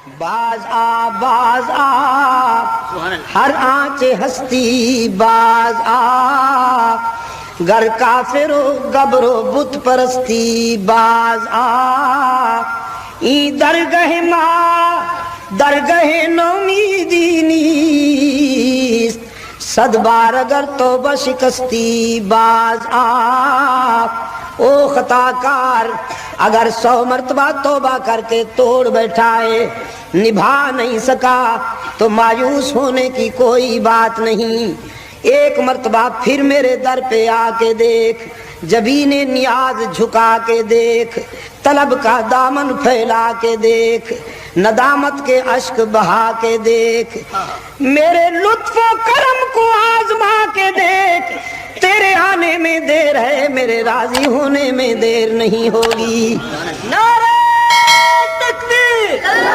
باز آ ہر آنچ ہستی باز آ گر کافر و گبر و بت پرستی باز آ ای درگہ ماں درگہ نومیدی نیست صد بار اگر توبہ شکستی باز آ او خطا کار اگر 100 مرتبہ توبہ کر کے توڑ بیٹھائے نبھا نہیں سکا تو مایوس ہونے کی کوئی بات نہیں، ایک مرتبہ پھر میرے در پہ آ کے دیکھ، جبین نیاز جھکا کے دیکھ، طلب کا دامن پھیلا کے دیکھ، ندامت کے اشک بہا کے دیکھ، میرے لطف و کرم کو آزما کے دیکھ، تیرے آنے میں دیر ہے میرے راضی ہونے میں دیر نہیں ہوگی۔ نعرہ تکبیر!